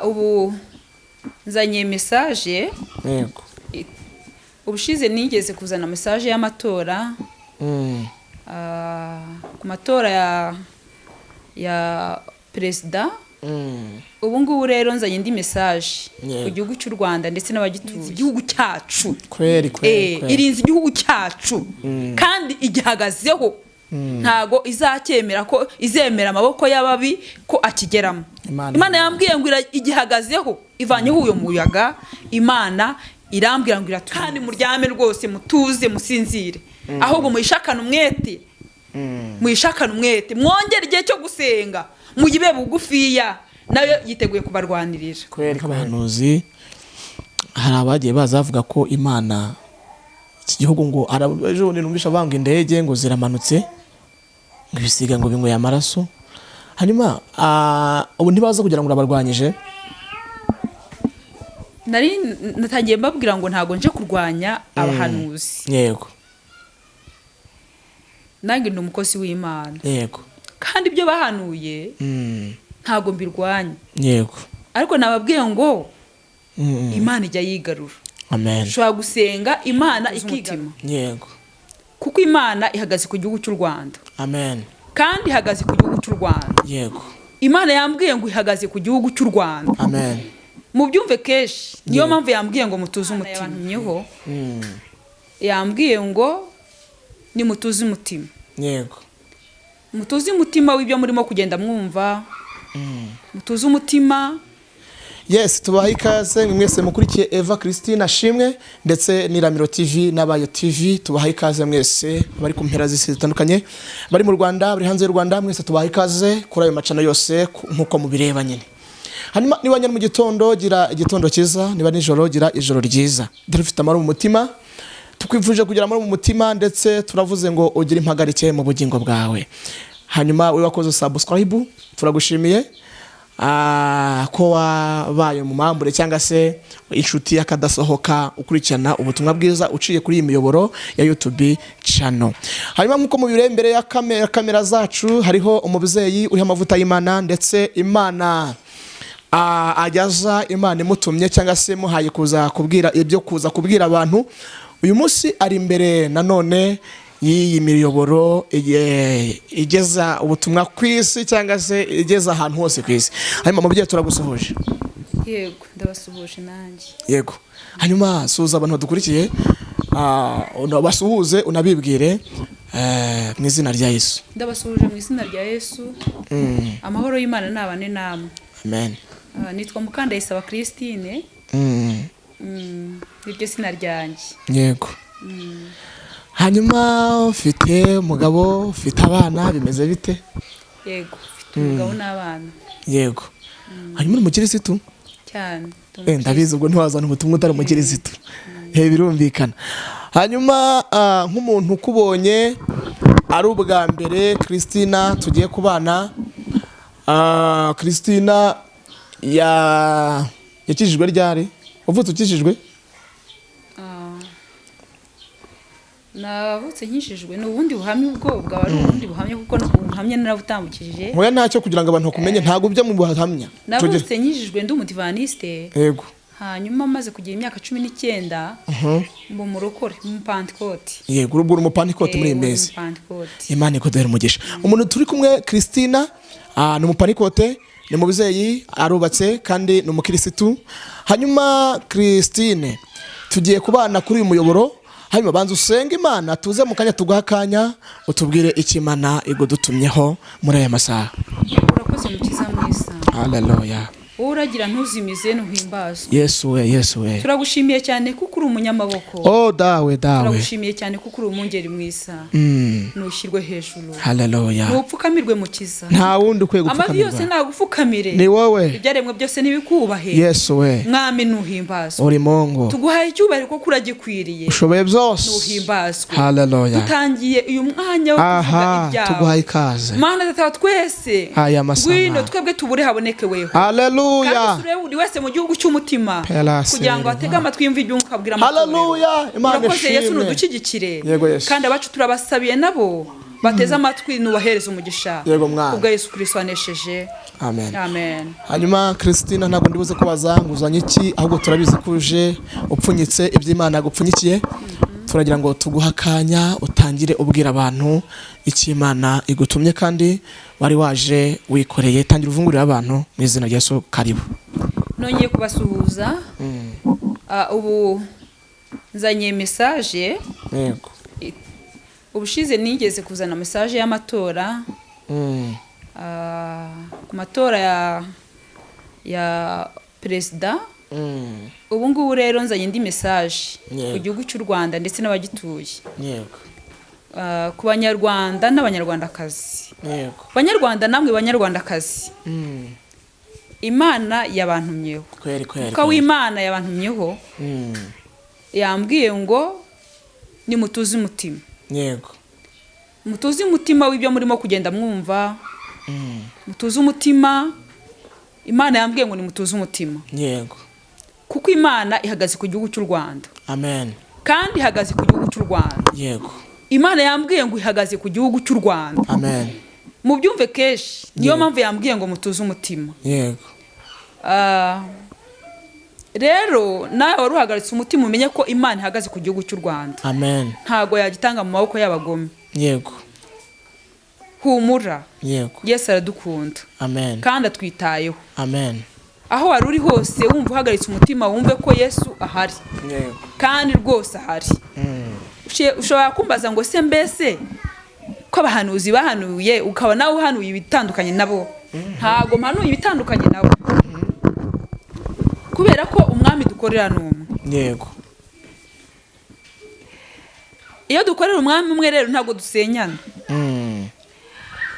Ubu nzanye message. Yego. Ubushize nigeze kuzana message y'amatora. Ku matora ya perezida. Ubu ngubu rero nzanye indi message ku gihugu cy'u Rwanda ndetse n'abagituye igihugu cyacu. Kweri. Irinze igihugu cyacu kandi igihagazeho. Ntago izacyemera ko izemera amaboko y'ababi ko akigeramo. Imana yambwiye ngo igihagazeho ivanyeho uyo muyaga. Imana irambwira ngo kandi muryame rwose mutuze musinzire. Ahubwo muyishakana umwete. Muyishakana umwete. Mwongere igihe cyo gusenga. Muyibe bugufiya nayo yiteguye kubarwanirira. Kweri abahanuzi hari abagiye bazavuga ko Imana iki gihugu ngo ejo numvisha banga indege ngo ziramanutse ngo bisiga ngo bingoye amaraso. Hanyuma ubu ntibaza kugira ngo abarwanyije. Nari natangiye mbabwira ngo ntago nje kurwanya abahanuzi. Yego. Nange ndi umukozi w'Imana. Yego. Kandi ibyo bahanuye ntago mbirwanya. Yego. Ariko nababwiye ngo Imana ijya yigarura. Amen. Ushobora gusenga Imana ikigarura. Yego. Kuko Imana ihagaze ku gihugu cy'u Rwanda. Amen. Kandi ihagaze ku gihugu cy'u Rwanda. Yego. Imana yambwiye ngo ihagaze ku gihugu cy'u Rwanda. Amen. Mu byumve keshi niyo mpamvu yambwiye ngo mutuze umutima. Yambwiye ngo ni mutuze umutima. Yego. Mutuze umutima w'ibyo murimo kugenda mwumva. Mutuze umutima. Yes, tubaha ikaze mwese mukurikiye Eva Christine Ashimwe ndetse n'Iramiro TV n'Abayo TV. Tubaha ikaze mwese bari ku mpera z'isi zitandukanye, bari mu Rwanda, bari hanze y'u Rwanda, mwese tubaha ikaze kuri ayo macana yose nkuko mubireba nyine. Hanyuma niba nyine mu gitondo gira igitondo cyiza, niba nijoro gira ijoro ryiza. Dufite amaro mu mutima, tukwifuje kugira amaro mu mutima ndetse turavuze ngo ugire impagarike mu bugingo bwawe. Hanyuma we wakoze subscribe, turagushimiye. Ko wabaye mu mambure cyangwa se inshuti yakadasohoka ukurikirana ubutumwa bwiza uciye kuri iyi miyoboro ya YouTube channel. Hanyuma nkuko mubire imbere ya kamera zacu hariho umubyeyi uri amavuta y'Imana ndetse Imana ajyaza Imana imutumye cyangwa se muhaye kuza kubwira abantu. Uyu munsi ari imbere nanone iyi miyoboro igeza ubutumwa kwisi cyangwa se igeza ahantu hose kwisi. Hanyuma mubyeyi turagusuhuje. Yego, ndabasuhuje nanjye. Yego. Hanyuma suza abantu badukurikiye, basuhuze unabibwire mu izina rya Yesu. Ndabasuhuje mu izina rya Yesu. Amahoro y'Imana nabane namwe. Amen. Nitwa Mukandayisaba Christine. Iryo sina ryanjye. Yego. Hanyuma ufite umugabo, ufite abana, bimeze bite? Yego, ufite umugabo n'abana. Yego. Hanyuma umukirisitu? Cyane. Ndabizi ubwo ntiwazana ubutumwa utari umukirisitu. Birumvikana. Hanyuma nk'umuntu ukubonye ari ubwa mbere Christina tugiye kubana. Christina yakijijwe ryari? Uvutse ukijijwe? Navutse nkishijwe n'ubundi buhamye ubwo bwari ubundi buhamye kuko ubuhamye narabutambukije. Hoya ntacyo kugira ngo abantu bakumenye ntago byo mu buhamya. Navutse nkishijwe ndi umudivantiste. Yego. Hanyuma maze kugira imyaka 19 mbo murokore mu Pentecote. Yego, urubwo mu Pentecote muri imeze. Imana ikodera umugisha. Umuntu turi kumwe Christina ni mu Pentecote, ni mu bizeyi, arubatse kandi ni umukirisitu. Hanyuma Christine tugiye kubana kuri uyu muyoboro. Hanyuma banza usenga Imana tuze mu kanya tuguhakanya utubwire ikimana igodutumyeho muri aya masaha. Urakoze mukiza mwisa. Hallelujah. Uragira ntuzimize nuhimbazwe. Yesu we. Turagushimiye cyane kuko uri umunyamaboko. Oh dawe. Turagushimiye cyane kuko uri umungeri mwisa. Nushyirwe hejuru. Hallelujah. Nupfukamirwe mukiza. Nta wundi ukwiye gupfukamirwa. Amavi yose nagupfukamire. Ni wowe. Ibyaremwe byose nibikubahe. Yesu we. Mwami nuhimbazwe. Uri Mungu. Tuguhaye icyubahiro ko kuragikwiriye. Ushoboye byose. Nuhimbazwe. Hallelujah. Dutangiye uyu mwanya wo kuvuga ibyawe. Tuguhaye ikaze. Mana data twese. Aya masaha. Ngwino twebwe tubure haboneke weho. Hallelujah. Kandi buri wese mu gihugu cy'umutima kugira ngo atege amatwi yumve ibyo ukabwira amatorero. Hallelujah. Imana ishimwe. Yesu nudukigikire. Yego Yesu. Kandi abacu turabasabiye nabo bateze amatwi nubahereza umugisha Yego mwana. ubwo Yesu Kristo anesheje. Amen. Amen. Hanyuma Christina ntabwo ndibuze kubaza nguzanye iki ahubwo turabizi ko uje upfunyitse iby'Imana yagupfunyikiye. Turagira ngo tuguha akanya utangire ubwira abantu icyo Imana igutumye kandi wari waje wikoreye. Tangira uvungurira abantu mu izina rya Yesu. Karibu. Nongeye kubasuhuza. Ubu nzanye message. Yego. Ubushize nigeze kuzana message y'amatora. Ku matora ya perezida. Ubu ngubu rero nzanye indi message ku gihugu cy'u Rwanda ndetse n'abagituye. Yego. Ku banyarwanda n'abanyarwandakazi. Yego. Banyarwanda namwe banyarwandakazi. Imana yabantumyeho. Kweri. Ko w'Imana yabantumyeho. Yambwiye ngo nimutuze umutima. Yego. Mutuze umutima w'ibyo murimo kugenda mwumva. Mutuze umutima. Imana yambwiye ngo nimutuze umutima. Yego. Kuko Imana ihagaze ku gihugu cy'u Rwanda. Amen. Kandi ihagaze ku gihugu cy'u Rwanda. Yego. Imana yambwiye ngo ihagaze ku gihugu cy'u Rwanda. Amen. Mu byumve keshi niyo mpamvu yambwiye ngo mutuze umutima. Yego. Rero nawe wari uhagaritse umutima umenye ko Imana ihagaze ku gihugu cy'u Rwanda. Amen. Ntago yagitanga mu maboko y'abagome. Yego. Humura. Yego. Yesu aradukunda. Amen. Kandi atwitayeho. Amen. Aho wari uri hose wumva uhagaritse umutima wumve ko Yesu ahari. Yego. Kandi rwose ahari. Ushobora kumbaza ngo se mbese ko abahanuzi bahanuye ukaba nawe uhanuye ibitandukanye nabo. Ntago mpanuye ibitandukanye nabo. Kubera ko umwami dukorera n'umwe. Yego. Iyo dukorera umwami umwe rero ntago dusenyana.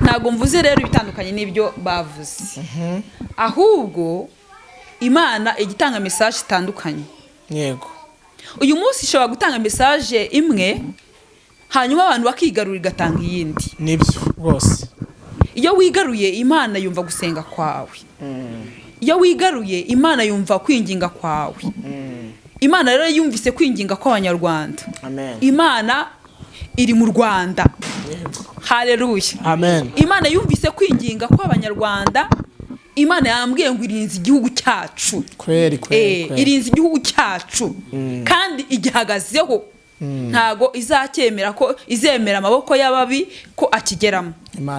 Ntago mvuze rero ibitandukanye n'ibyo bavuze. Ahubwo Imana igitanga message itandukanye. Yego. Uyu munsi ishobora gutanga message imwe hanyuma abantu bakigarura igatanga iyindi. Nibyo rwose. Iyo wigaruye Imana yumva gusenga kwawe. Iyo wigaruye Imana yumva kwinginga kwawe. Imana rero yumvise kwinginga kw'abanyarwanda. Amen. Imana iri mu Rwanda. Haleluya. Amen. Imana yumvise kwinginga kw'abanyarwanda. Imana yambwiye ngo irinze igihugu cyacu. Kweri. Irinze igihugu cyacu. Kandi igihagazeho. Ntago izacyemera ko izemera amaboko y'ababi ko akigeramo.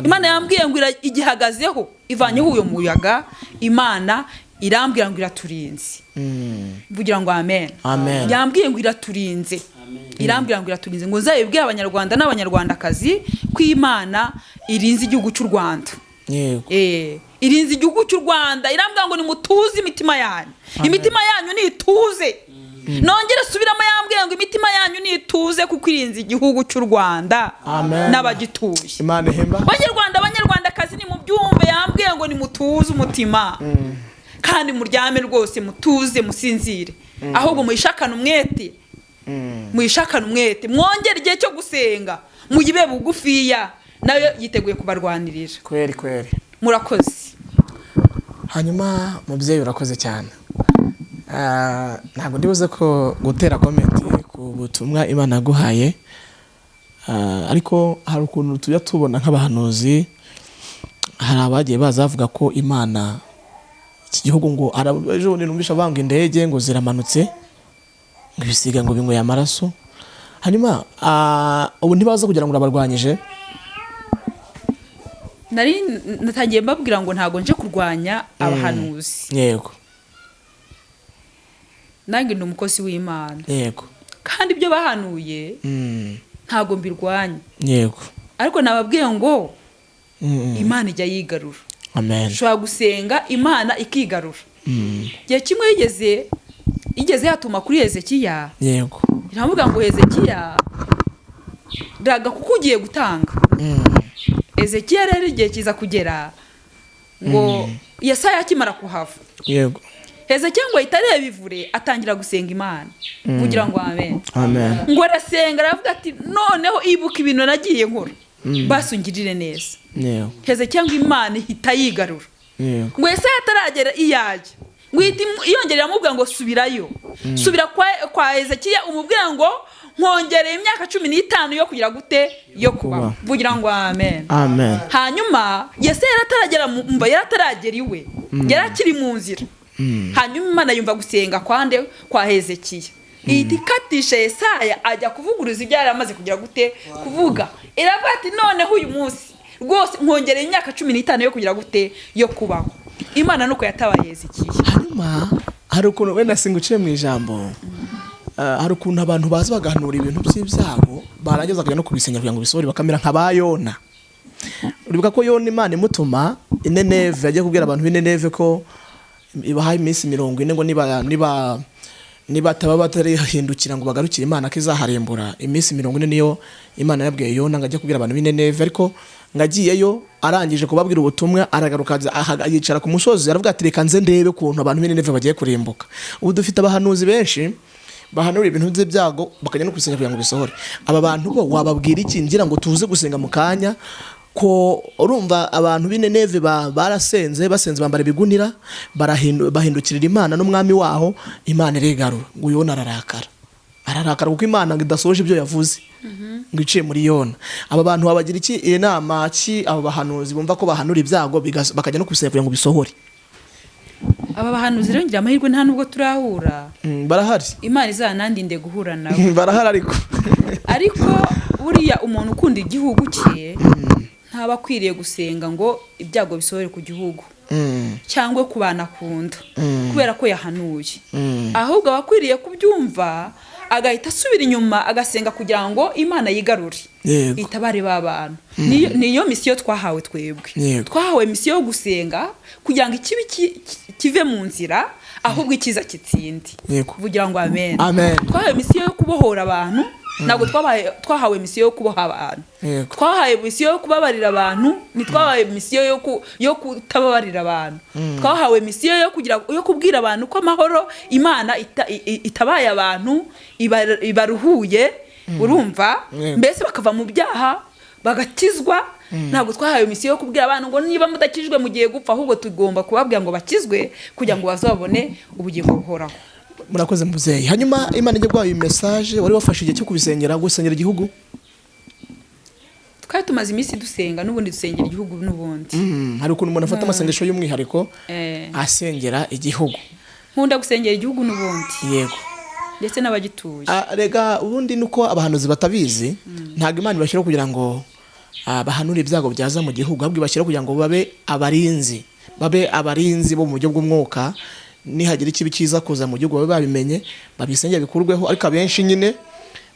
Imana yambwiye ngo igihagazeho ivanyeho uyo muyaga. Imana irambwira ngo iraturinze. Vugira ngo amen. Amen. Yambwiye ngo iraturinze. Irambwira ngo iraturinze ngo nzayibwire abanyarwanda n'abanyarwandakazi ko Imana irinze igihugu cy'u Rwanda. Yego. Irinze igihugu cy'u Rwanda. Irambwira ngo nimutuze imitima yanyu. Imitima yanyu nituze. Nongere subiramo yambwiye ngo imitima yanyu nituze kuko irinze igihugu cy'u Rwanda n'abagituye. Imana ihemba. Abanyarwandakazi ni mu byumve yambwiye ngo nimutuze umutima. Kandi muryame rwose mutuze musinzire. Ahubwo muyishakana umwete. Muyishakana umwete. Mwongere igihe cyo gusenga. Muyibe bugufiya nayo yiteguye kubarwanirira. Kweri. Murakoze. Hanyuma mubyeyi urakoze cyane. Ntabwo ndibuze ko gutera comment ku butumwa Imana yaguhaye. Ariko hari ukuntu tujya tubona nk'abahanuzi, hari abagiye bazavuga ko Imana iki gihugu ngo ejo numvisha banga indege ngo ziramanutse ngo ibisiga ngo bingoye amaraso. Hanyuma ubu ntibaza kugira ngo urabarwanyije. Natangiye mbabwira ngo ntago nje kurwanya abahanuzi. Yego. Nange ndi umukozi w'Imana. Yego. Kandi ibyo bahanuye ntago mbirwanya. Yego. Ariko nababwiye ngo Imana ijya yigarura. Amen. Ushobora gusenga Imana ikigarura. Gihe kimwe yigeze yatuma kuri Hezekiya. Yego. Iravuga ngo Hezekiya daga kuko ugiye gutanga. Hezekiya rero igihe kiza kugera ngo Yesaya akimara kuhava. Yego. Hezekiya ngo itareba ivure atangira gusenga Imana. Kugira ngo amen. Amen. Ngo arasenga aravuga ati noneho ibuka ibintu nagiye nkora. Basungirire neza. Yego. Hezekiya ngo Imana ihita yigarura. Yego. Ngo Yesaya ataragera iyaje. Ngo iyongerera amubwira ngo subirayo. Subira kwa Hezekiya umubwira ngo nkongereye imyaka 15 yo kugira gute yo kuba vugira ngo amen. Amen. Hanyuma Yese yarataragera iwe yarakiri mu nzira. Hanyuma Imana yumva gusenga kwa Hezekiya itikatisha Yesaya ajya kuvuguruza ibyo yari amaze kugira gute kuvuga. Iravuga ati noneho uyu munsi rwose nkongereye imyaka 15 yo kugira gute yo kubaho. Imana nuko yatabaye Hezekiya. Hanyuma hari ukuntu wenda singuciye mu ijambo, hari ukuntu abantu bazi bagahanura ibintu by'ibyago barangiza kujya no kubisengera kugira ngo bisohore bakamera nk'abayona. Uribuka ko Yona Imana imutuma Nineve ajya kubwira abantu b'Nineve ko ibahaye iminsi 40 ngo niba taba batarihindukira ngo bagarukire Imana ko izaharembura. Iminsi 40 niyo Imana yabwiye Yona ngo ajye kubwira abantu b'Nineve, ariko ngagiyeyo arangije kubabwira ubutumwa aragaruka yicara ku musozi aravuga ati reka nze ndebe ukuntu abantu b'Nineve bagiye kurimbuka. Ubu dufite abahanuzi benshi bahanura ibintu by'ibyago bakajya no kubisenga kugira ngo bisohore. Aba bantu bo wababwira iki ngira ngo tuze gusenga mu kanya ko urumva abantu b'Nineve basenze bambara ibigunira bahindukirira Imana n'umwami waho, Imana iregarura ngo Yona ararakara kuko Imana idasoje ibyo yavuze ngo iciye muri Yona. Aba bantu babagira iki inama ki abo bahanuzi bumva ko bahanura ibyago bakajya no kubisenga kugira ngo bisohore? Aba bahanuzi rero ngira amahirwe nta nubwo turahura. Barahari. Imana izanandinde guhura nabo. Barahari ariko buriya umuntu ukunda igihugu cye ntaba akwiriye gusenga ngo ibyago bisohore ku gihugu cyangwa ku bana akunda kubera ko yahanuye. Ahubwo aba akwiriye kubyumva agahita asubira inyuma agasenga kugira ngo Imana yigarure itabare babana. Niyo misiyo twahawe twebwe. Twahawe misiyo yo gusenga kugira ngo ikibi kive mu nzira ahubwo ikiza kitsindi. Vugira ngo amen. Twahawe misiyo yo kubohora abantu, ntabwo twahawe misiyo yo kuboha abantu. Twahawe misiyo yo kubabarira abantu, ntitwahawe misiyo yo kutababarira abantu. Twahawe misiyo yo kubwira abantu ko amahoro Imana itabaye abantu ibaruhuye, urumva mbese bakava mu byaha bagakizwa. Ntabwo twahawe misiyo yo kubwira abantu ngo niba mutakijwe mugiye gupfa, ahubwo tugomba kubabwira ngo bakizwe kugira ngo bazabone ubugingo buhoraho. Murakoze muzeyi. Hanyuma Imana ijye gwaye message wari wafashe igihe cyo kubisengera gusengera igihugu? Twari tumaze iminsi dusenga n'ubundi dusengera igihugu n'ubundi. Hari ukuntu umuntu afata amasengesho y'umwihariko asengera igihugu. Nkunda gusengera igihugu n'ubundi. Yego. Ndetse n'abagituye. Rega ubundi nuko abahanuzi batabizi, ntago Imana ibashyira kugira ngo bahanure ibyago byaza mu gihugu, ahubwo ibashyira kugira ngo babe abarinzi bo mu buryo bw'umwuka. Nihagira ikibi kiza kuza mu gihugu babe babimenye babisengera bikurweho. Ariko abenshi nyine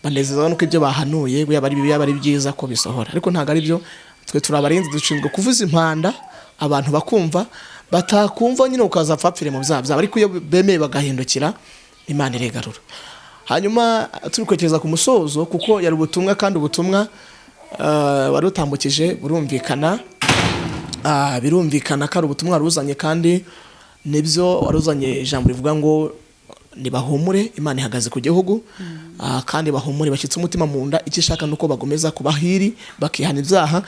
banezezwa nuko ibyo bahanuye yaba ari byiza ko bisohora, ariko ntago ari byo. Twe turabarinzi dushinzwe kuvuza impanda abantu bakumva, batakumva nyine ukaza apfapfire mu byabo, ariko iyo bemeye bagahindukira Imana iregarura. Hanyuma turi kwerekeza ku musozo kuko yari ubutumwa, kandi ubutumwa wari utambukije birumvikana ko ari ubutumwa waruzanye, kandi nibyo waruzanye ijambo rivuga ngo nibahumure Imana ihagaze ku gihugu, kandi bahumure bashyitse umutima mu nda, icyo ishaka nuko bagomeza kubahiri bakihana ibyaha.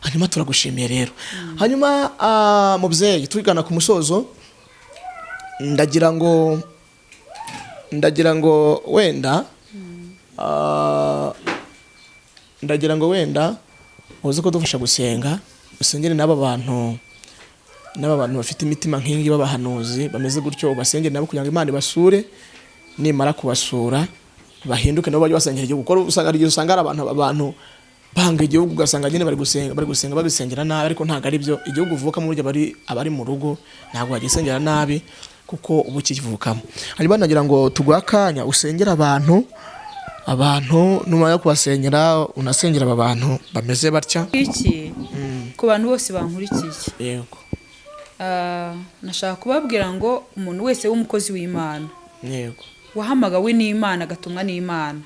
Hanyuma turagushimiye rero. Hanyuma mubyeyi tugana ku musozo, ndagira ngo wenda uze ko dufasha gusenga usengere n'aba bantu bafite imitima nk'ingi b'abahanuzi bameze gutyo, basengere nabo kugira ngo Imana ibasure, nimara kubasura bahinduke nabo bajye basengera igihugu. Kuko usanga ari abantu banga igihugu, ugasanga nyine bari gusenga babisengera nabi, ariko ntago ari byo. Igihugu uvukamo burya abari mu rugo ntago bagisengera nabi kuko ubu kivukamo. Hanyuma nagira ngo tuguha akanya usengera abantu nyuma yo kubasengera unasengera aba bantu bameze batya. Ku bantu bose bankurikiye, yego, nashaka kubabwira ngo umuntu wese w'umukozi w'Imana, yego, wahamagawe n'Imana agatumwa n'Imana,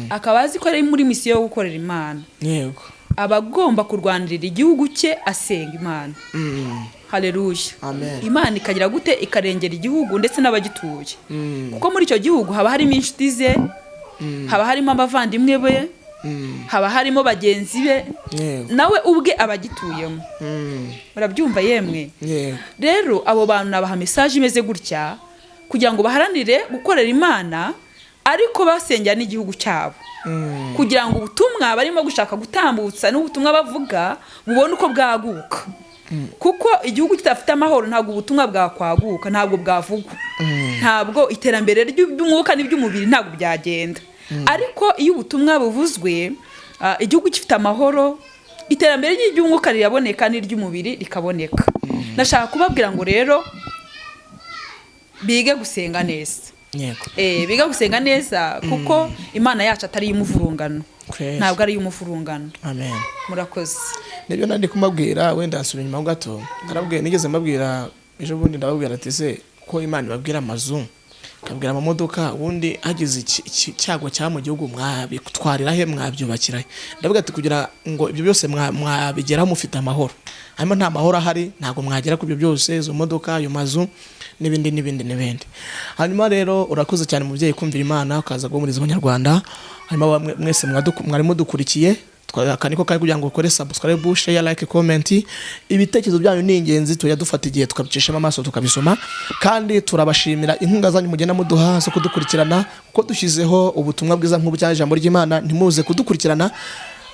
akaba azi ko ari muri misiyo yo gukorera Imana, yego, aba agomba kurwanirira igihugu cye asenga Imana. Haleluya. Amen. Imana ikagira gute ikarengera igihugu ndetse n'abagituye. Kuko muri icyo gihugu haba harimo inshuti ze, haba harimo abavandimwe be, haba harimo bagenzi be, nawe ubwe abagituyemo. Murabyumva yemwe? Rero abo bantu nabaha message imeze gutya kugira ngo baharanire gukorera Imana ariko basengera n'igihugu cyabo kugira ngo ubutumwa barimo gushaka gutambutsa n'ubutumwa bavuga bubone uko bwaguka, kuko igihugu kitafite amahoro ntabwo ubutumwa bwakwaguka, ntabwo bwavugwa, ntabwo iterambere ry'umwuka n'iby'umubiri ntabwo byagenda. Ariko iyo ubutumwa buvuzwe igihugu gifite amahoro, iterambere ry'umwuka riraboneka n'iry'umubiri rikaboneka. Nashaka kubabwira ngo rero bige gusenga neza. Biga gusenga neza kuko Imana yacu atari y'umuvurungano, ntabwo ari y'umuvurungano. Amen. Murakoze. Nibyo nandi kumabwira, wenda asubira inyuma gato. Narabwiye nigeze mbabwira ejo bundi, ndababwira ati se ko Imana ibabwira amazu, kabwira amamodoka, ubundi hagize icyago cya mu gihugu mwabitwarira he, mwabyubakira he? Ndavuga ati kugira ngo ibyo byose mwabigeraho mufite amahoro, hanyuma nta mahoro ahari ntabwo mwagera ku byo byose, izo modoka, ayo mazu n'ibindi. Hanyuma rero urakoze cyane mubyeyi kumvira Imana ukaza guhumuriza abanyarwanda. Hanyuma mwese mwarimo dukurikiye, akaniko kari kugira ngo ukore subscribe, share, like, comment. Ibitekerezo byanyu ni ingenzi, tujya dufata igihe tukabicishamo amaso tukabisoma, kandi turabashimira inkunga zanyu mugenda muduha zo kudukurikirana, kuko dushyizeho ubutumwa bwiza nk'ubu cyangwa ijambo ry'Imana ntimuze kudukurikirana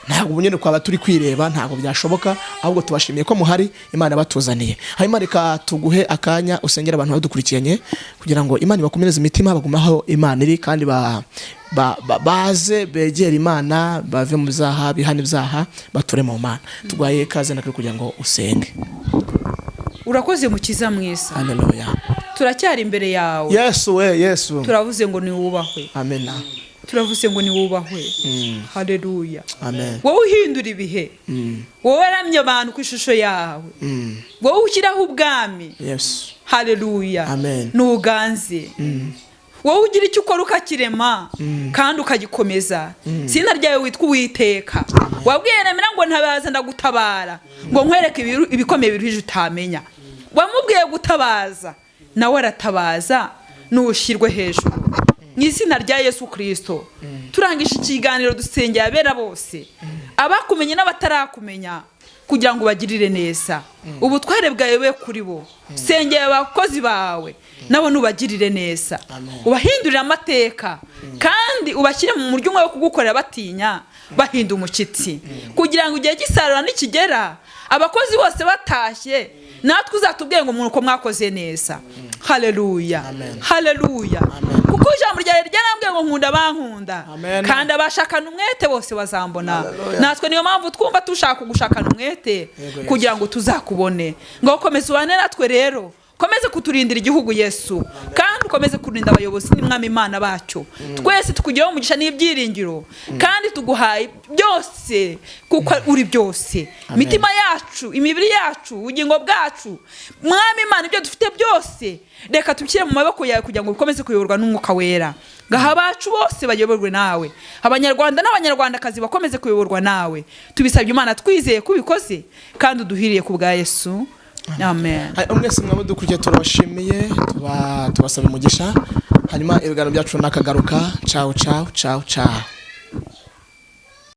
ntabwo ubunyene kwaba turi kwireba, ntabwo byashoboka, ahubwo tubashimiye ko muhari, Imana batuzaniye. Hanyuma reka tuguhe akanya usengera abantu badukurikiranye kugira ngo Imana ibakomereze imitima, bagumaho Imana iri, kandi baze begera Imana, bave mu byaha, bihane ibyaha, bature mu Mana. Tugwaye kaze nakuri kugira ngo usenge. Urakoze mukiza mwiza. Haleluya. Turacyari imbere yawe. Yesu. Turavuze ngo ni wubahwe. Amen. Turavuze ngo ni wubahwe. Haleluya. Amen. Wowe uhindura ibihe, wowe ramye abantu ku ishusho yawe, wowe ukiraho ubwami. Yes. Haleluya. Amen. Nuganze. Wowe ugira icyo ukora ukakirema kandi ukagikomeza. Sina ryawe witwa Uwiteka. Wabwiye Remera ngo ntabaza ndagutabara, ngo nkwereke ibikomeye biruhije utamenya. Wamubwiye gutabaza, nawe aratabaza, nushirwe hejuru. Mu izina rya Yesu Kristo turangisha ikiganiro, dusengera abera bose, abakumenye n'abatarakumenya, kugira ngo bagirire neza. Ubutware bwawe we kuri bo, sengera abakozi bawe nabo nubagirire neza, ubahindurire amateka, kandi ubashyire mu muryo umwe wo kugukorera batinya, bahinda umushyitsi, kugira ngo igihe gisarura nikigera abakozi bose batashye, natwe uzatubwiye ngo umuntu ko mwakoze neza. Haleluya. Haleluya. Kuko ijambo ryawe ryarambwiye ngo nkunda bankunda, kandi abashakana umwete bose bazambona. Natwe niyo mpamvu twumva tushaka kugushakana umwete kugira ngo tuzakubone. Ngo komeza ubane natwe rero, komeze kuturindira igihugu Yesu, kandi ukomeze kurinda abayobozi n'Umwami Imana bacyo. Twese tukugireho umugisha n'ibyiringiro, kandi tuguhaye byose kuko uri byose. Imitima yacu, imibiri yacu, ubugingo bwacu, Mwami Imana, ibyo dufite byose reka tubishyire mu maboko yawe kugira ngo ukomeze kuyoborwa n'Umwuka Wera. Gaha abacu bose bayoborwe nawe, Abanyarwanda n'Abanyarwandakazi bakomeze kuyoborwa nawe. Tubisabye Imana twizeye kubikoze, kandi uduhiriye ku bwa Yesu. Amen. Mwese mwaba dukurikiye turabashimiye, tubasaba umugisha. Hanyuma ibiganiro byacu nakagaruka. Ciao.